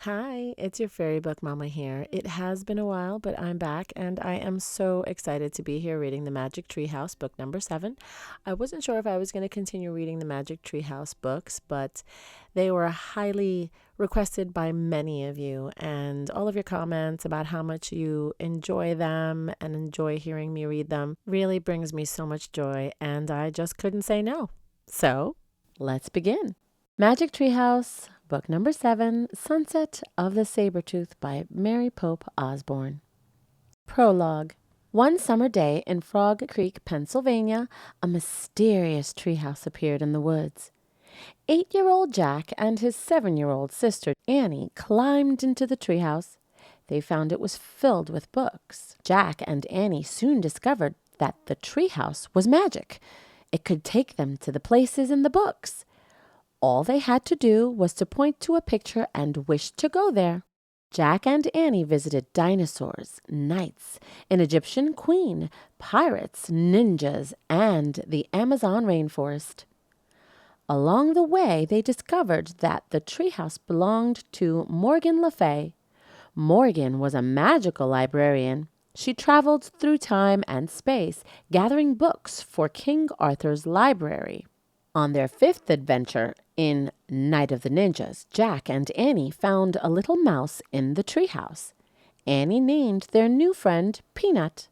Hi, it's your fairy book mama here. It has been a while, but I'm back and I am so excited to be here reading the Magic Treehouse book number 7. I wasn't sure if I was going to continue reading the Magic Treehouse books, but they were highly requested by many of you, and all of your comments about how much you enjoy them and enjoy hearing me read them really brings me so much joy, and I just couldn't say no. So, let's begin. Magic Treehouse, book number 7, Sunset of the Sabertooth by Mary Pope Osborne. Prologue. One summer day in Frog Creek, Pennsylvania, a mysterious treehouse appeared in the woods. 8-year-old Jack and his 7-year-old sister Annie climbed into the treehouse. They found it was filled with books. Jack and Annie soon discovered that the treehouse was magic. It could take them to the places in the books. All they had to do was to point to a picture and wish to go there. Jack and Annie visited dinosaurs, knights, an Egyptian queen, pirates, ninjas, and the Amazon rainforest. Along the way, they discovered that the treehouse belonged to Morgan Le Fay. Morgan was a magical librarian. She traveled through time and space, gathering books for King Arthur's library. On their 5th adventure, in Night of the Ninjas, Jack and Annie found a little mouse in the treehouse. Annie named their new friend Peanut.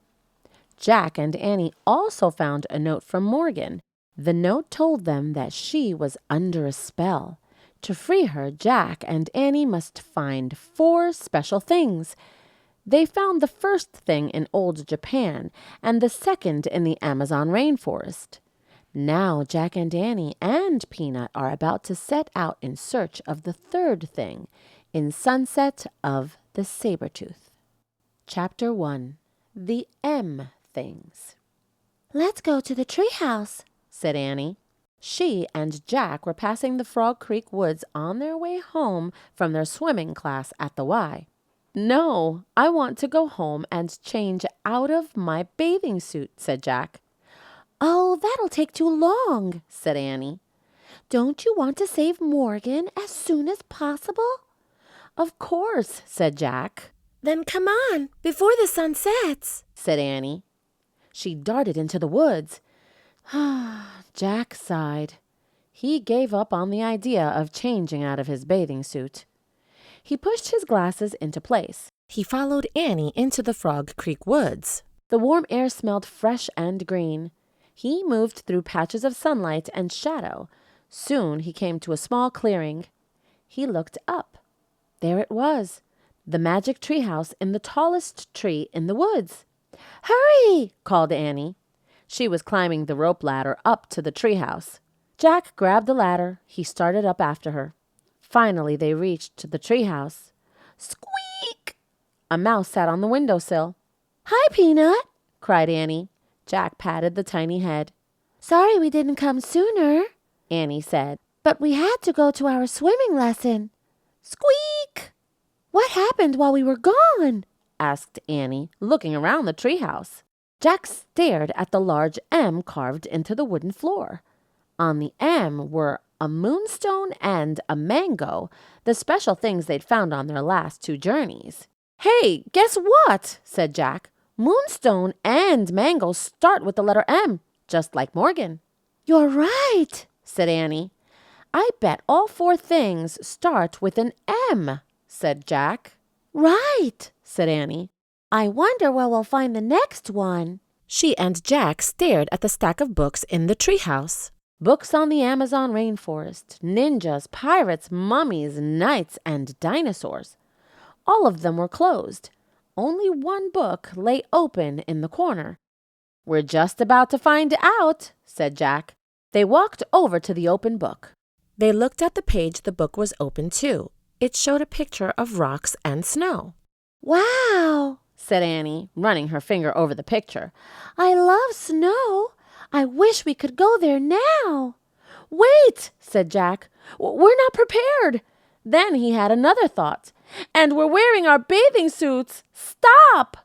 Jack and Annie also found a note from Morgan. The note told them that she was under a spell. To free her, Jack and Annie must find 4 special things. They found the first thing in old Japan and the second in the Amazon rainforest. Now Jack and Annie and Peanut are about to set out in search of the third thing in Sunset of the Sabertooth. Chapter 1. The M Things. "Let's go to the treehouse," said Annie. She and Jack were passing the Frog Creek woods on their way home from their swimming class at the Y. "No, I want to go home and change out of my bathing suit," said Jack. "Oh, that'll take too long," said Annie. "Don't you want to save Morgan as soon as possible?" "Of course," said Jack. "Then come on, before the sun sets," said Annie. She darted into the woods. Jack sighed. He gave up on the idea of changing out of his bathing suit. He pushed his glasses into place. He followed Annie into the Frog Creek woods. The warm air smelled fresh and green. He moved through patches of sunlight and shadow. Soon he came to a small clearing. He looked up. There it was, the magic treehouse in the tallest tree in the woods. "Hurry!" called Annie. She was climbing the rope ladder up to the treehouse. Jack grabbed the ladder. He started up after her. Finally, they reached the treehouse. Squeak! A mouse sat on the windowsill. "Hi, Peanut!" cried Annie. Jack patted the tiny head. "Sorry we didn't come sooner," Annie said. "but we had to go to our swimming lesson." Squeak! "What happened while we were gone?" asked Annie, looking around the treehouse. Jack stared at the large M carved into the wooden floor. On the M were a moonstone and a mango, the special things they'd found on their last 2 journeys. "Hey, guess what?" said Jack. "Moonstone and mango start with the letter M, just like Morgan." "You're right," said Annie. "I bet all 4 things start with an M," said Jack. "Right," said Annie. "I wonder where we'll find the next one." She and Jack stared at the stack of books in the treehouse. Books on the Amazon rainforest, ninjas, pirates, mummies, knights, and dinosaurs. All of them were closed. Only one book lay open in the corner. "We're just about to find out," said Jack. They walked over to the open book. They looked at the page the book was open to. It showed a picture of rocks and snow. "Wow," said Annie, running her finger over the picture. "I love snow. I wish we could go there now." "Wait," said Jack. "We're not prepared." Then he had another thought. "And we're wearing our bathing suits. Stop!"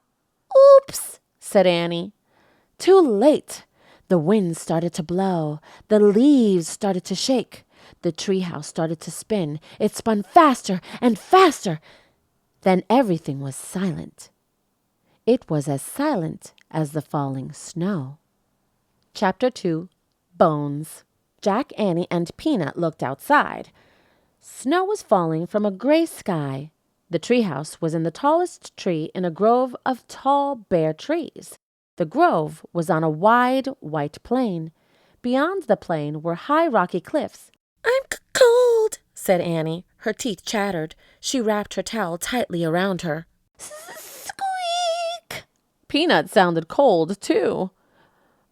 "Oops," said Annie. Too late. The wind started to blow. The leaves started to shake. The treehouse started to spin. It spun faster and faster. Then everything was silent. It was as silent as the falling snow. Chapter 2, Bones. Jack, Annie, and Peanut looked outside. Snow was falling from a gray sky. The treehouse was in the tallest tree in a grove of tall, bare trees. The grove was on a wide, white plain. Beyond the plain were high, rocky cliffs. "I'm cold," said Annie. Her teeth chattered. She wrapped her towel tightly around her. Squeak! Peanut sounded cold, too.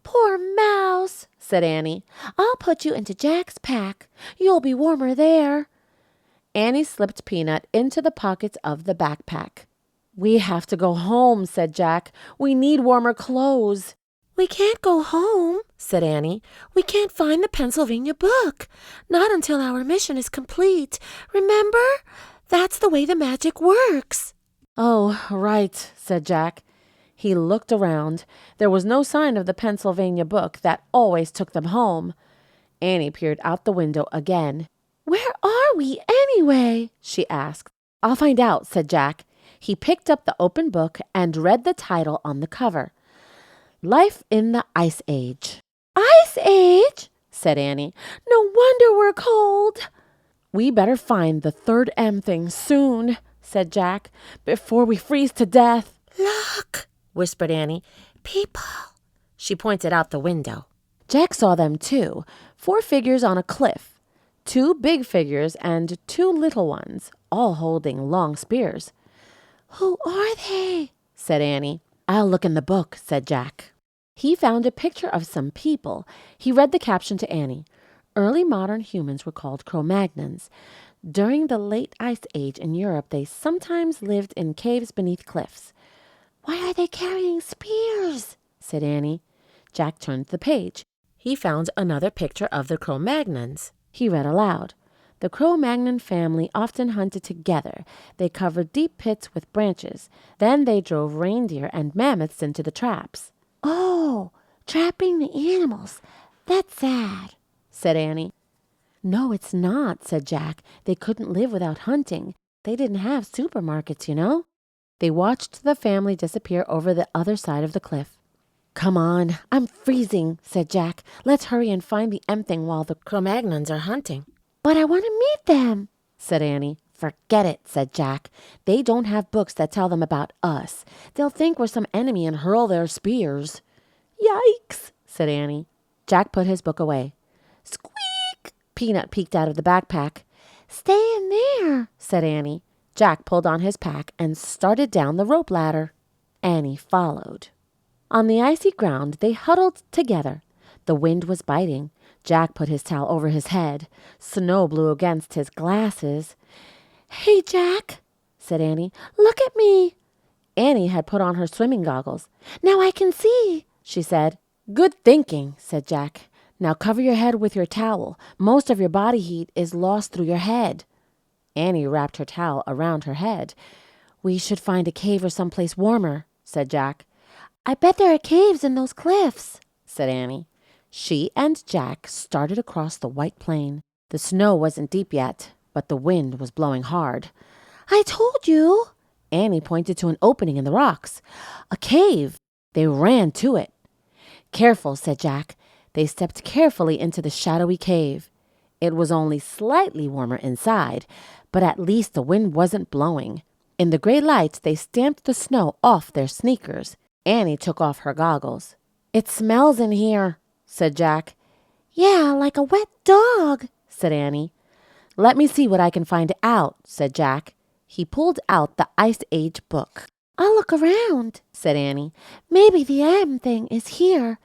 Poor mouse, said Annie. I'll put you into Jack's pack. You'll be warmer there. Annie slipped Peanut into the pockets of the backpack. "We have to go home," said Jack. "We need warmer clothes." "We can't go home," said Annie. "We can't find the Pennsylvania book. Not until our mission is complete. Remember? That's the way the magic works." "Oh, right," said Jack. He looked around. There was no sign of the Pennsylvania book that always took them home. Annie peered out the window again. "Where are we, anyway?" she asked. "I'll find out," said Jack. He picked up the open book and read the title on the cover. "Life in the Ice Age." "Ice Age?" said Annie. "No wonder we're cold." "We better find the third M thing soon," said Jack, "before we freeze to death." "Look," whispered Annie. "People." She pointed out the window. Jack saw them too, 4 figures on a cliff. 2 big figures and 2 little ones, all holding long spears. "Who are they?" said Annie. "I'll look in the book," said Jack. He found a picture of some people. He read the caption to Annie. Early modern humans were called Cro-Magnons. During the late Ice Age in Europe, they sometimes lived in caves beneath cliffs. "Why are they carrying spears?" said Annie. Jack turned the page. He found another picture of the Cro-Magnons. He read aloud. The Cro-Magnon family often hunted together. They covered deep pits with branches. Then they drove reindeer and mammoths into the traps. "Oh, trapping the animals. That's sad," said Annie. "No, it's not," said Jack. "They couldn't live without hunting. They didn't have supermarkets, you know." They watched the family disappear over the other side of the cliff. "Come on, I'm freezing," said Jack. "Let's hurry and find the M thing while the Cro-Magnons are hunting." "But I want to meet them," said Annie. "Forget it," said Jack. "They don't have books that tell them about us. They'll think we're some enemy and hurl their spears." "Yikes," said Annie. Jack put his book away. "Squeak!" Peanut peeked out of the backpack. "Stay in there," said Annie. Jack pulled on his pack and started down the rope ladder. Annie followed. On the icy ground, they huddled together. The wind was biting. Jack put his towel over his head. Snow blew against his glasses. "Hey, Jack," said Annie. "look at me." Annie had put on her swimming goggles. "Now I can see," she said. "Good thinking," said Jack. "Now cover your head with your towel. Most of your body heat is lost through your head." Annie wrapped her towel around her head. "We should find a cave or someplace warmer," said Jack. "I bet there are caves in those cliffs," said Annie. She and Jack started across the white plain. The snow wasn't deep yet, but the wind was blowing hard. "I told you." Annie pointed to an opening in the rocks. A cave. They ran to it. "Careful," said Jack. They stepped carefully into the shadowy cave. It was only slightly warmer inside, but at least the wind wasn't blowing. In the gray light, they stamped the snow off their sneakers. Annie took off her goggles. "It smells in here," said Jack. "Yeah, like a wet dog," said Annie. "Let me see what I can find out," said Jack. He pulled out the Ice Age book. "I'll look around," said Annie. "Maybe the M thing is here.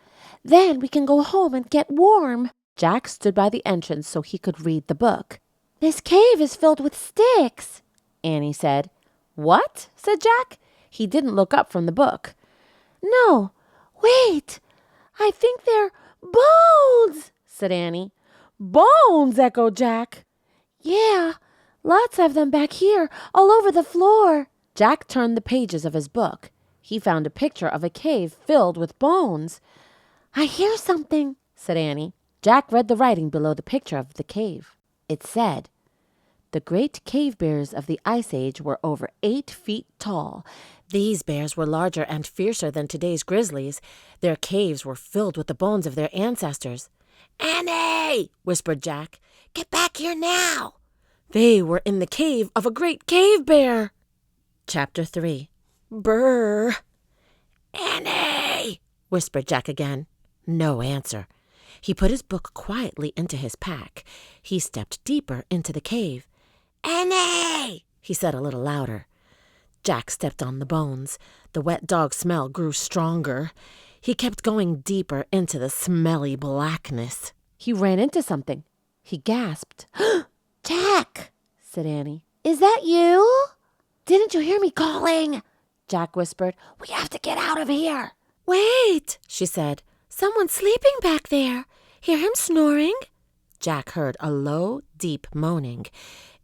Then we can go home and get warm." Jack stood by the entrance so he could read the book. "This cave is filled with sticks," Annie said. "What?" said Jack. He didn't look up from the book. "No, wait. I think they're bones," said Annie. "Bones," echoed Jack. "Yeah, lots of them back here, all over the floor." Jack turned the pages of his book. He found a picture of a cave filled with bones. "I hear something," said Annie. Jack read the writing below the picture of the cave. It said, "The great cave bears of the Ice Age were over 8 feet tall. These bears were larger and fiercer than today's grizzlies. Their caves were filled with the bones of their ancestors." "Annie!" whispered Jack. "Get back here now!" They were in the cave of a great cave bear. Chapter 3. Brr. "Annie!" whispered Jack again. No answer. He put his book quietly into his pack. He stepped deeper into the cave. "Annie!" he said a little louder. Jack stepped on the bones. The wet dog smell grew stronger. He kept going deeper into the smelly blackness. He ran into something. He gasped. "Jack," said Annie. "Is that you? Didn't you hear me calling?" Jack whispered. "We have to get out of here." "Wait," she said. "Someone's sleeping back there. Hear him snoring?" Jack heard a low, deep moaning.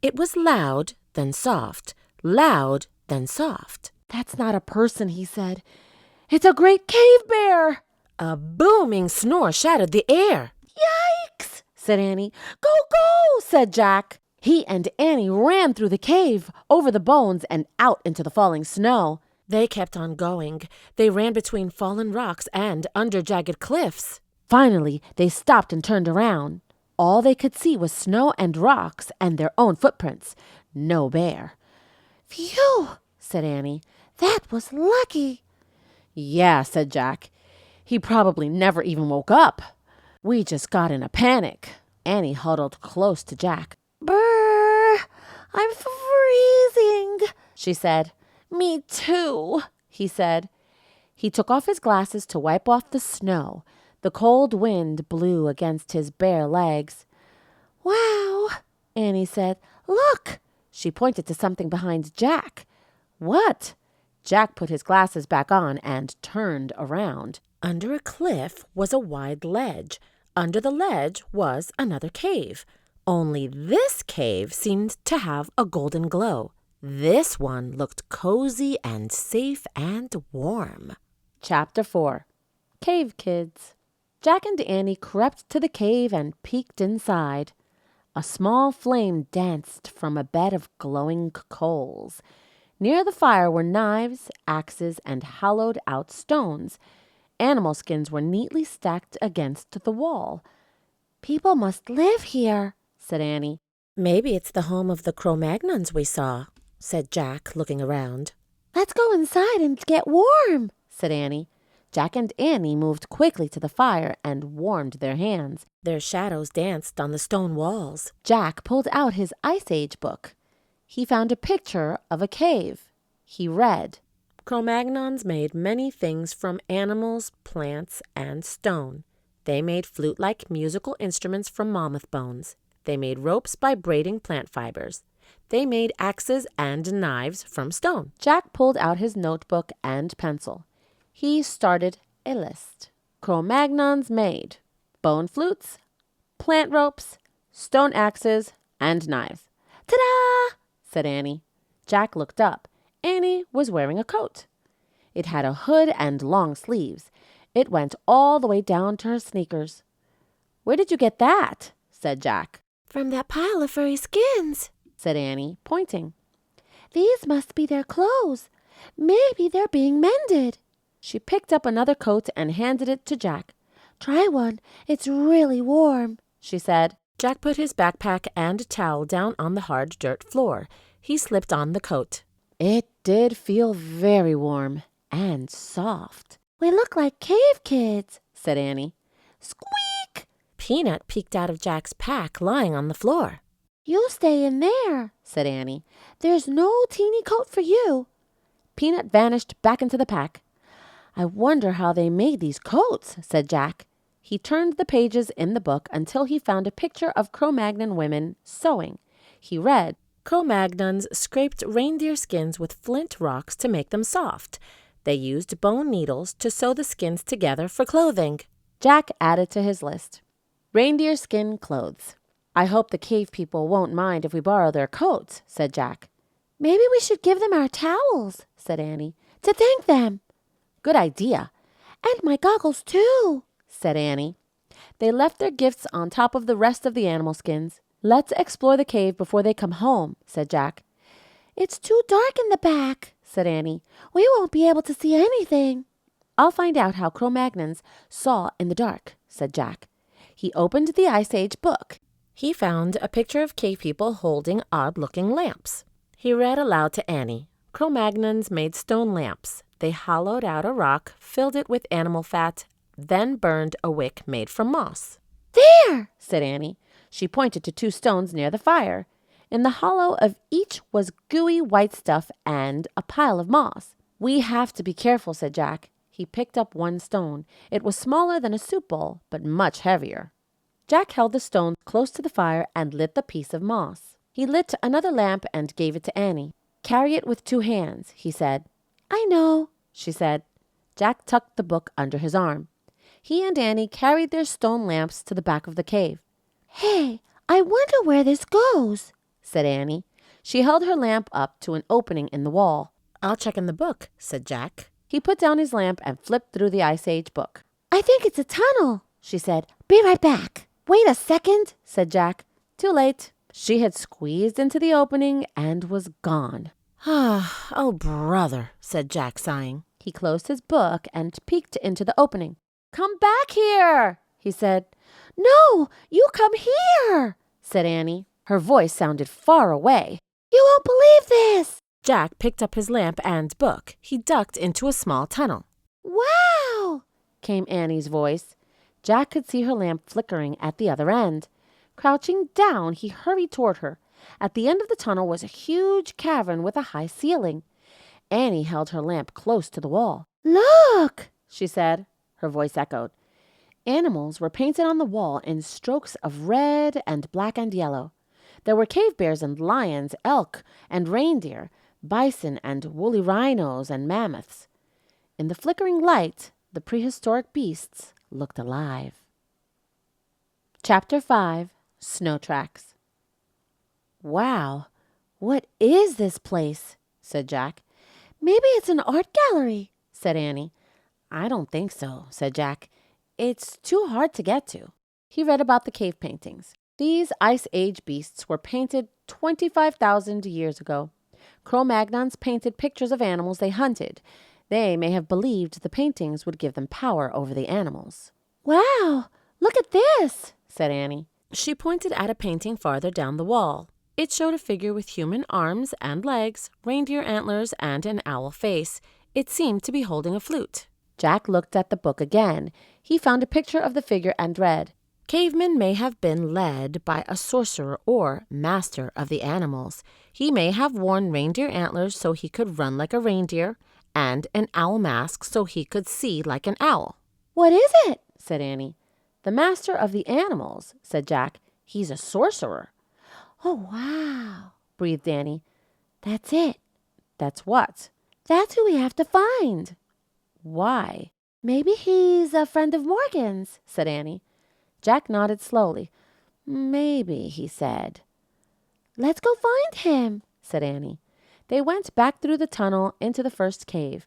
It was loud, then soft, loud, then soft. "That's not a person," he said. "It's a great cave bear." A booming snore shattered the air. "Yikes," said Annie. "Go, go," said Jack. He and Annie ran through the cave, over the bones, and out into the falling snow. They kept on going. They ran between fallen rocks and under jagged cliffs. Finally, they stopped and turned around. All they could see was snow and rocks and their own footprints. No bear. "Phew," said Annie. "That was lucky." "Yeah," said Jack. "He probably never even woke up. We just got in a panic." Annie huddled close to Jack. "Brr, I'm freezing," she said. "Me too," he said. He took off his glasses to wipe off the snow. The cold wind blew against his bare legs. "Wow," Annie said. "Look." She pointed to something behind Jack. "What?" Jack put his glasses back on and turned around. Under a cliff was a wide ledge. Under the ledge was another cave. Only this cave seemed to have a golden glow. This one looked cozy and safe and warm. Chapter 4. Cave Kids. Jack and Annie crept to the cave and peeked inside. A small flame danced from a bed of glowing coals. Near the fire were knives, axes, and hollowed-out stones. Animal skins were neatly stacked against the wall. "People must live here," said Annie. "Maybe it's the home of the Cro-Magnons we saw," said Jack, looking around. "Let's go inside and get warm," said Annie. Jack and Annie moved quickly to the fire and warmed their hands. Their shadows danced on the stone walls. Jack pulled out his Ice Age book. He found a picture of a cave. He read, Cro-Magnons made many things from animals, plants, and stone. They made flute-like musical instruments from mammoth bones. They made ropes by braiding plant fibers. They made axes and knives from stone. Jack pulled out his notebook and pencil. He started a list. Cro-Magnons made bone flutes, plant ropes, stone axes, and knives. "Ta-da!" said Annie. Jack looked up. Annie was wearing a coat. It had a hood and long sleeves. It went all the way down to her sneakers. "Where did you get that?" said Jack. "From that pile of furry skins," said Annie, pointing. "These must be their clothes. Maybe they're being mended." She picked up another coat and handed it to Jack. "Try one. It's really warm," she said. Jack put his backpack and towel down on the hard dirt floor. He slipped on the coat. It did feel very warm and soft. "We look like cave kids," said Annie. "Squeak!" Peanut peeked out of Jack's pack lying on the floor. "You stay in there," said Annie. "There's no teeny coat for you." Peanut vanished back into the pack. "I wonder how they made these coats," said Jack. He turned the pages in the book until he found a picture of Cro-Magnon women sewing. He read, Cro-Magnons scraped reindeer skins with flint rocks to make them soft. They used bone needles to sew the skins together for clothing. Jack added to his list, "Reindeer skin clothes." "I hope the cave people won't mind if we borrow their coats," said Jack. "Maybe we should give them our towels," said Annie, "to thank them." "Good idea." "And my goggles, too," said Annie. They left their gifts on top of the rest of the animal skins. Let's explore the cave before they come home, said Jack. It's too dark in the back, said Annie. We won't be able to see anything. I'll find out how Cro-Magnons saw in the dark, said Jack. He opened the Ice Age book. He found a picture of cave people holding odd-looking lamps. He read aloud to Annie. Cro-Magnons made stone lamps. They hollowed out a rock, filled it with animal fat, then burned a wick made from moss. There, said Annie. She pointed to 2 stones near the fire. In the hollow of each was gooey white stuff and a pile of moss. We have to be careful, said Jack. He picked up 1 stone. It was smaller than a soup bowl, but much heavier. Jack held the stone close to the fire and lit the piece of moss. He lit another lamp and gave it to Annie. Carry it with 2 hands, he said. I know, she said. Jack tucked the book under his arm. He and Annie carried their stone lamps to the back of the cave. Hey, I wonder where this goes, said Annie. She held her lamp up to an opening in the wall. I'll check in the book, said Jack. He put down his lamp and flipped through the Ice Age book. I think it's a tunnel, she said. Be right back. Wait a second, said Jack. Too late. She had squeezed into the opening and was gone. Oh, brother, said Jack, sighing. He closed his book and peeked into the opening. Come back here, he said. No, you come here, said Annie. Her voice sounded far away. You won't believe this. Jack picked up his lamp and book. He ducked into a small tunnel. Wow, came Annie's voice. Jack could see her lamp flickering at the other end. Crouching down, he hurried toward her. At the end of the tunnel was a huge cavern with a high ceiling. Annie held her lamp close to the wall. Look, she said. Her voice echoed. Animals were painted on the wall in strokes of red and black and yellow. There were cave bears and lions, elk and reindeer, bison and woolly rhinos and mammoths. In the flickering light, the prehistoric beasts looked alive. Chapter 5, Snow Tracks. Wow, what is this place? Said Jack. Maybe it's an art gallery, said Annie. I don't think so, said Jack. It's too hard to get to. He read about the cave paintings. These Ice Age beasts were painted 25,000 years ago. Cro-Magnons painted pictures of animals they hunted. They may have believed the paintings would give them power over the animals. Wow, look at this, said Annie. She pointed at a painting farther down the wall. It showed a figure with human arms and legs, reindeer antlers, and an owl face. It seemed to be holding a flute. Jack looked at the book again. He found a picture of the figure and read, Cavemen may have been led by a sorcerer or master of the animals. He may have worn reindeer antlers so he could run like a reindeer, and an owl mask so he could see like an owl. What is it? Said Annie. The master of the animals, said Jack. He's a sorcerer. Oh, wow, breathed Annie. That's it. That's what? That's who we have to find. Why? Maybe he's a friend of Morgan's, said Annie. Jack nodded slowly. Maybe, he said. Let's go find him, said Annie. They went back through the tunnel into the first cave.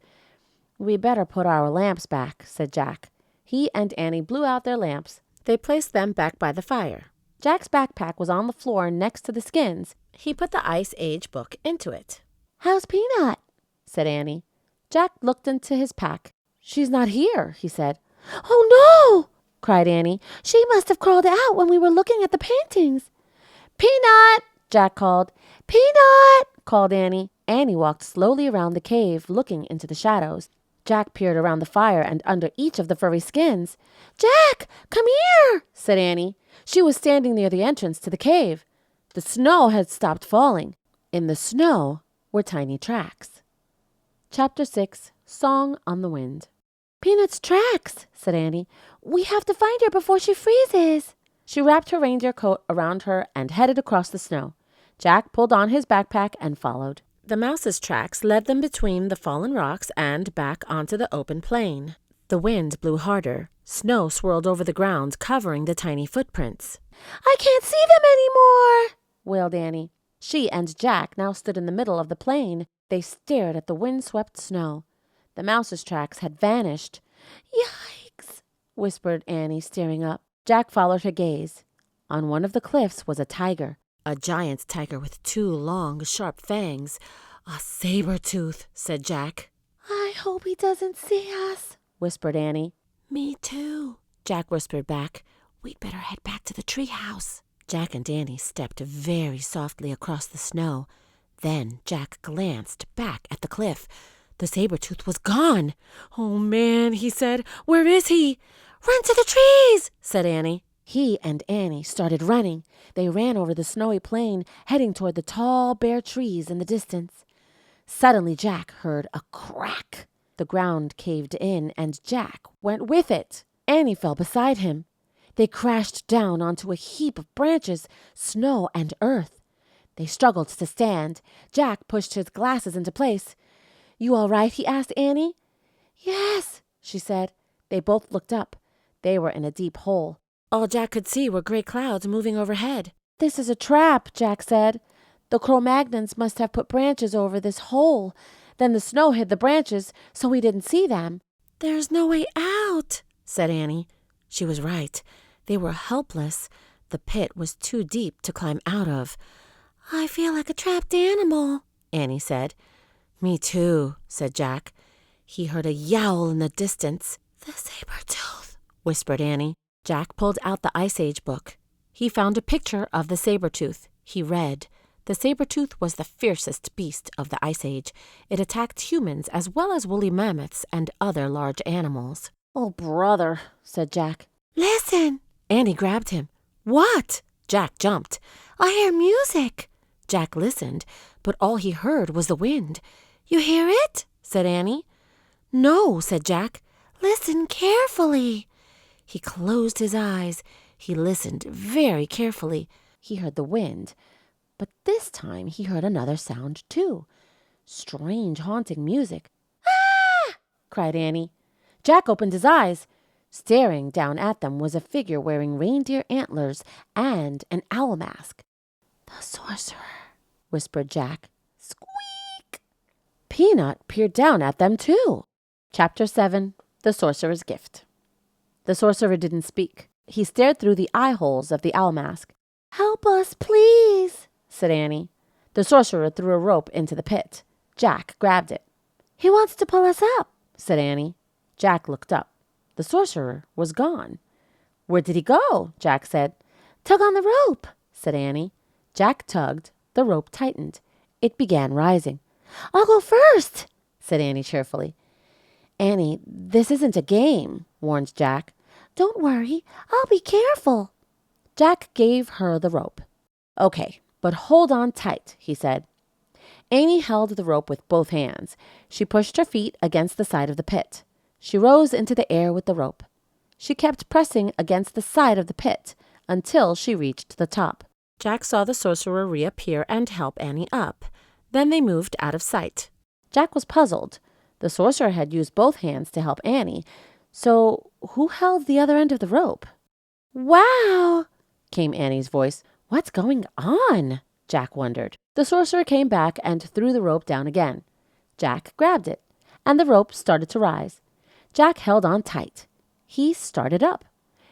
We better put our lamps back, said Jack. He and Annie blew out their lamps. They placed them back by the fire. Jack's backpack was on the floor next to the skins. He put the Ice Age book into it. How's Peanut? Said Annie. Jack looked into his pack. She's not here, he said. Oh, no, cried Annie. She must have crawled out when we were looking at the paintings. Peanut, Jack called. Peanut, called Annie. Annie walked slowly around the cave, looking into the shadows. Jack peered around the fire and under each of the furry skins. Jack, come here, said Annie. She was standing near the entrance to the cave. The snow had stopped falling. In the snow were tiny tracks. Chapter 6, Song on the Wind. Peanut's tracks, said Annie. We have to find her before she freezes. She wrapped her reindeer coat around her and headed across the snow. Jack pulled on his backpack and followed. The mouse's tracks led them between the fallen rocks and back onto the open plain. The wind blew harder. Snow swirled over the ground, covering the tiny footprints. I can't see them anymore, wailed Annie. She and Jack now stood in the middle of the plain. They stared at the wind-swept snow. The mouse's tracks had vanished. Yikes, whispered Annie, staring up. Jack followed her gaze. On one of the cliffs was a tiger. A giant tiger with 2 long, sharp fangs. A Sabertooth, said Jack. I hope he doesn't see us, whispered Annie. Me too, Jack whispered back. We'd better head back to the treehouse. Jack and Annie stepped very softly across the snow. Then Jack glanced back at the cliff. The Sabertooth was gone. Oh, man, he said. Where is he? Run to the trees, said Annie. He and Annie started running. They ran over the snowy plain, heading toward the tall, bare trees in the distance. Suddenly Jack heard a crack. The ground caved in, and Jack went with it. Annie fell beside him. They crashed down onto a heap of branches, snow, and earth. They struggled to stand. Jack pushed his glasses into place. You all right? He asked Annie. Yes, she said. They both looked up. They were in a deep hole. All Jack could see were gray clouds moving overhead. This is a trap, Jack said. The Cro-Magnons must have put branches over this hole. Then the snow hid the branches, so we didn't see them. There's no way out, said Annie. She was right. They were helpless. The pit was too deep to climb out of. I feel like a trapped animal, Annie said. Me too, said Jack. He heard a yowl in the distance. The Sabertooth, whispered Annie. Jack pulled out the Ice Age book. He found a picture of the Sabertooth. He read. The Sabertooth was the fiercest beast of the Ice Age. It attacked humans as well as woolly mammoths and other large animals. Oh, brother, said Jack. Listen! Annie grabbed him. What? Jack jumped. I hear music. Jack listened, but all he heard was the wind. You hear it? Said Annie. No, said Jack. Listen carefully. He closed his eyes. He listened very carefully. He heard the wind, but this time he heard another sound too. Strange, haunting music. Ah! Cried Annie. Jack opened his eyes. Staring down at them was a figure wearing reindeer antlers and an owl mask. The sorcerer, whispered Jack. Squeak! Peanut peered down at them too. Chapter 7. The Sorcerer's Gift. The sorcerer didn't speak. He stared through the eye holes of the owl mask. Help us, please, said Annie. The sorcerer threw a rope into the pit. Jack grabbed it. He wants to pull us up, said Annie. Jack looked up. The sorcerer was gone. Where did he go? Jack said. Tug on the rope, said Annie. Jack tugged. The rope tightened. It began rising. I'll go first, said Annie cheerfully. Annie, this isn't a game, warned Jack. Don't worry, I'll be careful. Jack gave her the rope. Okay, but hold on tight, he said. Annie held the rope with both hands. She pushed her feet against the side of the pit. She rose into the air with the rope. She kept pressing against the side of the pit until she reached the top. Jack saw the sorcerer reappear and help Annie up. Then they moved out of sight. Jack was puzzled. The sorcerer had used both hands to help Annie, so who held the other end of the rope? Wow, came Annie's voice. What's going on? Jack wondered. The sorcerer came back and threw the rope down again. Jack grabbed it, and the rope started to rise. Jack held on tight. He started up.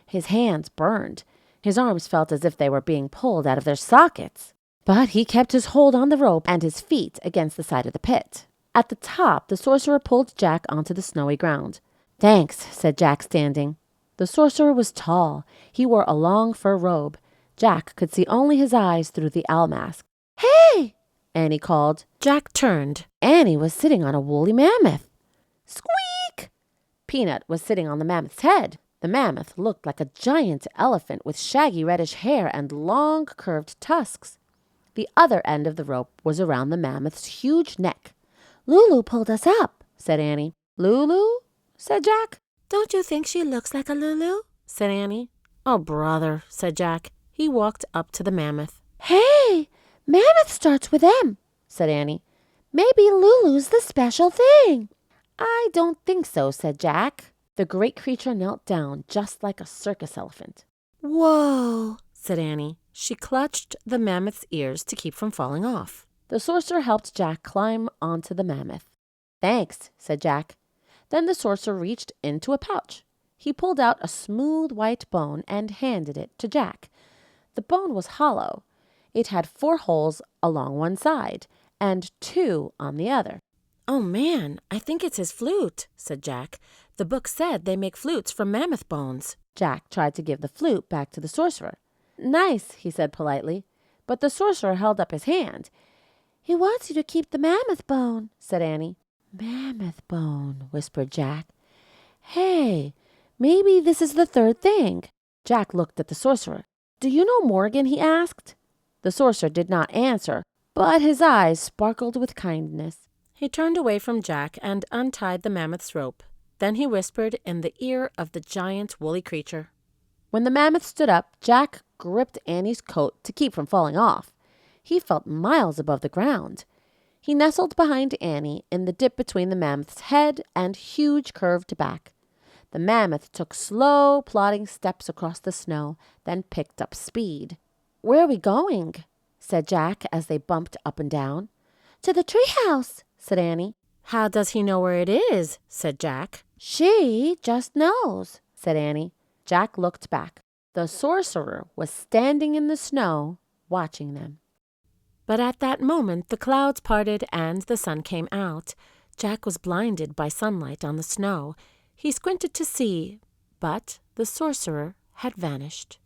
His hands burned. His arms felt as if they were being pulled out of their sockets. But he kept his hold on the rope and his feet against the side of the pit. At the top, the sorcerer pulled Jack onto the snowy ground. Thanks, said Jack, standing. The sorcerer was tall. He wore a long fur robe. Jack could see only his eyes through the owl mask. Hey! Annie called. Jack turned. Annie was sitting on a woolly mammoth. Squeak! Peanut was sitting on the mammoth's head. The mammoth looked like a giant elephant with shaggy reddish hair and long curved tusks. The other end of the rope was around the mammoth's huge neck. Lulu pulled us up, said Annie. Lulu? Said Jack. Don't you think she looks like a Lulu? Said Annie. Oh, brother, said Jack. He walked up to the mammoth. Hey, mammoth starts with M, said Annie. Maybe Lulu's the special thing. I don't think so, said Jack. The great creature knelt down just like a circus elephant. Whoa, said Annie. She clutched the mammoth's ears to keep from falling off. The sorcerer helped Jack climb onto the mammoth. Thanks, said Jack. Then the sorcerer reached into a pouch. He pulled out a smooth white bone and handed it to Jack. The bone was hollow. It had 4 holes along one side and 2 on the other. "Oh, man, I think it's his flute," said Jack. "The book said they make flutes from mammoth bones." Jack tried to give the flute back to the sorcerer. "Nice," he said politely, but the sorcerer held up his hand. "He wants you to keep the mammoth bone," said Annie. "Mammoth bone," whispered Jack. "Hey, maybe this is the 3rd thing." Jack looked at the sorcerer. "Do you know Morgan?" he asked. The sorcerer did not answer, but his eyes sparkled with kindness. He turned away from Jack and untied the mammoth's rope. Then he whispered in the ear of the giant woolly creature. When the mammoth stood up, Jack gripped Annie's coat to keep from falling off. He felt miles above the ground. He nestled behind Annie in the dip between the mammoth's head and huge curved back. The mammoth took slow, plodding steps across the snow, then picked up speed. "Where are we going?" said Jack as they bumped up and down. "To the treehouse," said Annie. "How does he know where it is?" said Jack. "She just knows," said Annie. Jack looked back. The sorcerer was standing in the snow, watching them. But at that moment the clouds parted and the sun came out. Jack was blinded by sunlight on the snow. He squinted to see, but the sorcerer had vanished.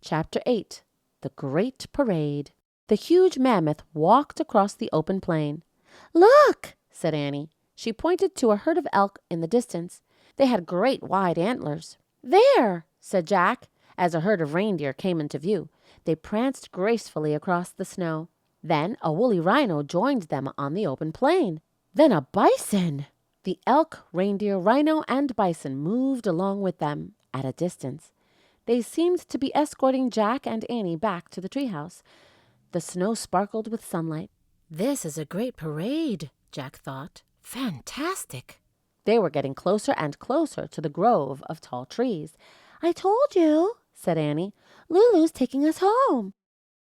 Chapter 8. The Great Parade. The huge mammoth walked across the open plain. "Look," said Annie. She pointed to a herd of elk in the distance. They had great wide antlers. "There," said Jack, as a herd of reindeer came into view. They pranced gracefully across the snow. Then a woolly rhino joined them on the open plain. Then a bison. The elk, reindeer, rhino, and bison moved along with them at a distance. They seemed to be escorting Jack and Annie back to the treehouse. The snow sparkled with sunlight. "This is a great parade," Jack thought. "Fantastic." They were getting closer and closer to the grove of tall trees. "I told you," said Annie. "Lulu's taking us home."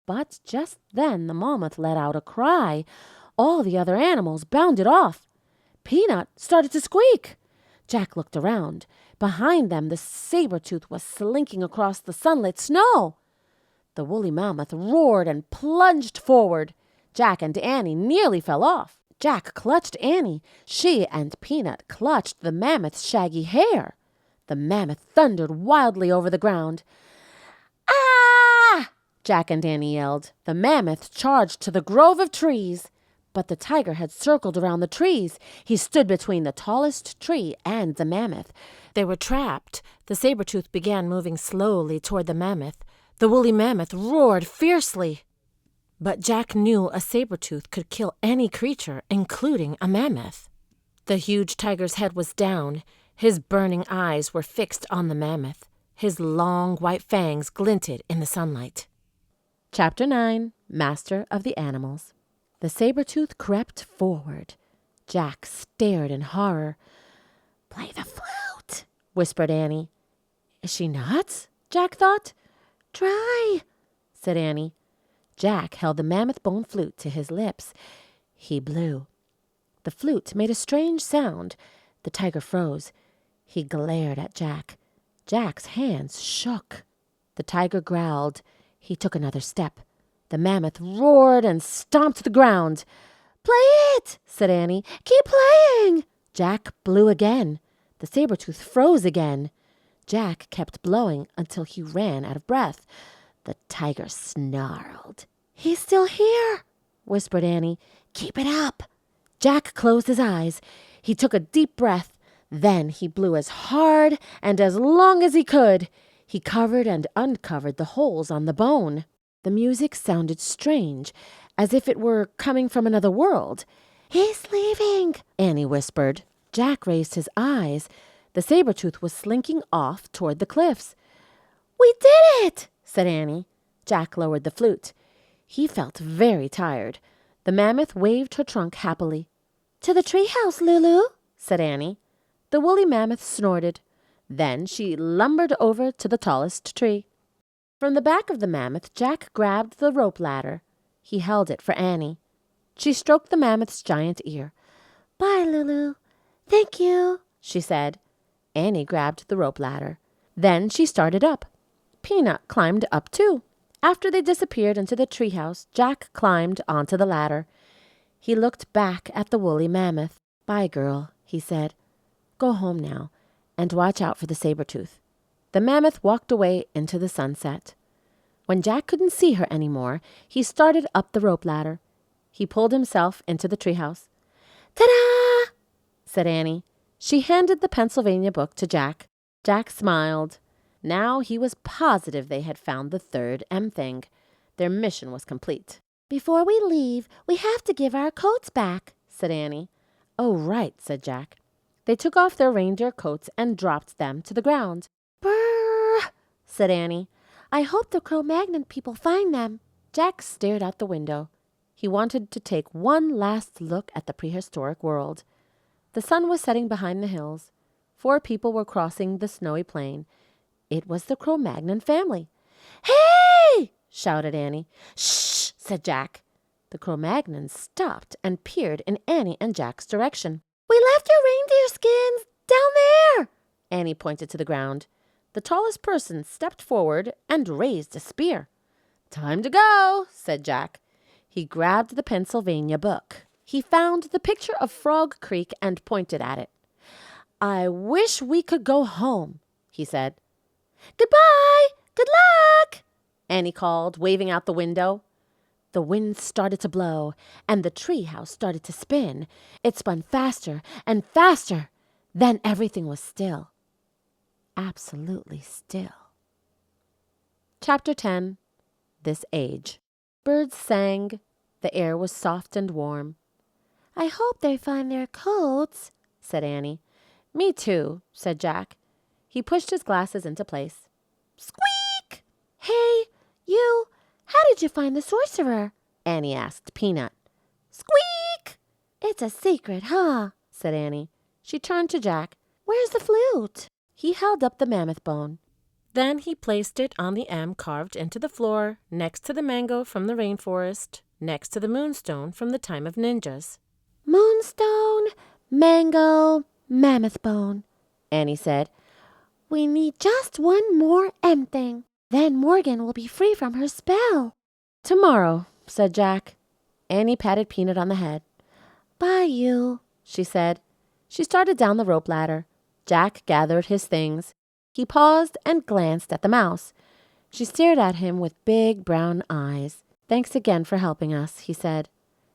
But just then the mammoth let out a cry. All the other animals bounded off. Peanut started to squeak. Jack looked around. Behind them, the Sabertooth was slinking across the sunlit snow. The woolly mammoth roared and plunged forward. Jack and Annie nearly fell off. Jack clutched Annie. She and Peanut clutched the mammoth's shaggy hair. The mammoth thundered wildly over the ground. "Ah!" Jack and Annie yelled. The mammoth charged to the grove of trees. But the tiger had circled around the trees. He stood between the tallest tree and the mammoth. They were trapped. The Sabertooth began moving slowly toward the mammoth. The woolly mammoth roared fiercely. But Jack knew a Sabertooth could kill any creature, including a mammoth. The huge tiger's head was down. His burning eyes were fixed on the mammoth. His long white fangs glinted in the sunlight. Chapter 9. Master of the Animals. The Sabertooth crept forward. Jack stared in horror. "Play the flute," whispered Annie. "Is she nuts?" Jack thought. "Try," said Annie. Jack held the mammoth bone flute to his lips. He blew. The flute made a strange sound. The tiger froze. He glared at Jack. Jack's hands shook. The tiger growled. He took another step. The mammoth roared and stomped the ground. "Play it," said Annie. "Keep playing." Jack blew again. The Sabertooth froze again. Jack kept blowing until he ran out of breath. The tiger snarled. "He's still here," whispered Annie. "Keep it up." Jack closed his eyes. He took a deep breath. Then he blew as hard and as long as he could. He covered and uncovered the holes on the bone. The music sounded strange, as if it were coming from another world. "He's leaving," Annie whispered. Jack raised his eyes. The Sabertooth was slinking off toward the cliffs. "We did it," said Annie. Jack lowered the flute. He felt very tired. The mammoth waved her trunk happily. "To the treehouse, Lulu," said Annie. The woolly mammoth snorted. Then she lumbered over to the tallest tree. From the back of the mammoth, Jack grabbed the rope ladder. He held it for Annie. She stroked the mammoth's giant ear. "Bye, Lulu." "Thank you," she said. Annie grabbed the rope ladder. Then she started up. Peanut climbed up too. After they disappeared into the treehouse, Jack climbed onto the ladder. He looked back at the woolly mammoth. "Bye, girl," he said. "Go home now, and watch out for the Sabertooth." The mammoth walked away into the sunset. When Jack couldn't see her anymore, he started up the rope ladder. He pulled himself into the treehouse. "Ta-da!" said Annie. She handed the Pennsylvania book to Jack. Jack smiled. Now he was positive they had found the third M thing. Their mission was complete. "Before we leave, we have to give our coats back," said Annie. "Oh, right," said Jack. They took off their reindeer coats and dropped them to the ground. "Brrr," said Annie. "I hope the Cro-Magnon people find them." Jack stared out the window. He wanted to take one last look at the prehistoric world. The sun was setting behind the hills. 4 people were crossing the snowy plain. It was the Cro-Magnon family. "Hey!" shouted Annie. "Shh!" said Jack. The Cro-Magnons stopped and peered in Annie and Jack's direction. "We left your reindeer skins down there!" Annie pointed to the ground. The tallest person stepped forward and raised a spear. "Time to go," said Jack. He grabbed the Pennsylvania book. He found the picture of Frog Creek and pointed at it. "I wish we could go home," he said. "Goodbye! Good luck!" Annie called, waving out the window. The wind started to blow, and the treehouse started to spin. It spun faster and faster. Then everything was still. Absolutely still. Chapter 10. This Age. Birds sang. The air was soft and warm. "I hope they find their coats," said Annie. "Me too," said Jack. He pushed his glasses into place. Squeak! "Hey, you! How did you find the sorcerer?" Annie asked Peanut. Squeak! "It's a secret, huh?" said Annie. She turned to Jack. "Where's the flute?" He held up the mammoth bone. Then he placed it on the M carved into the floor, next to the mango from the rainforest, next to the moonstone from the time of ninjas. "Moonstone, mango, mammoth bone," Annie said. "We need just one more M thing. Then Morgan will be free from her spell." "Tomorrow," said Jack. Annie patted Peanut on the head. "Bye, you," she said. She started down the rope ladder. Jack gathered his things. He paused and glanced at the mouse. She stared at him with big brown eyes. "Thanks again for helping us," he said.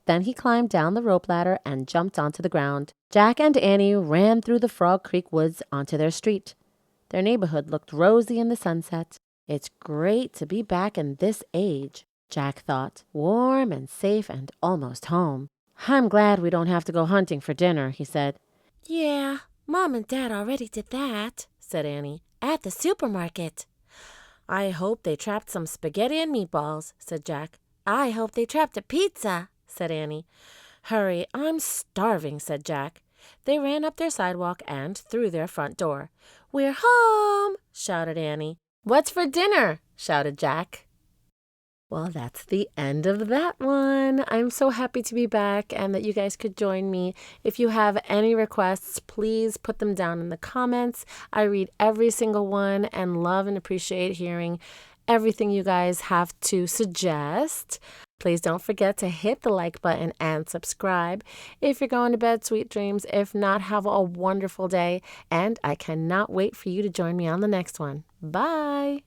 Then he climbed down the rope ladder and jumped onto the ground. Jack and Annie ran through the Frog Creek woods onto their street. Their neighborhood looked rosy in the sunset. "It's great to be back in this age," Jack thought. "Warm and safe and almost home." "I'm glad we don't have to go hunting for dinner," he said. "Yeah, Mom and Dad already did that," said Annie, "at the supermarket." "I hope they trapped some spaghetti and meatballs," said Jack. "I hope they trapped a pizza," said Annie. "Hurry, I'm starving," said Jack. They ran up their sidewalk and through their front door. "We're home," shouted Annie. "What's for dinner?" shouted Jack. Well, that's the end of that one. I'm so happy to be back and that you guys could join me. If you have any requests, please put them down in the comments. I read every single one and love and appreciate hearing everything you guys have to suggest. Please don't forget to hit the like button and subscribe. If you're going to bed, sweet dreams. If not, have a wonderful day. And I cannot wait for you to join me on the next one. Bye.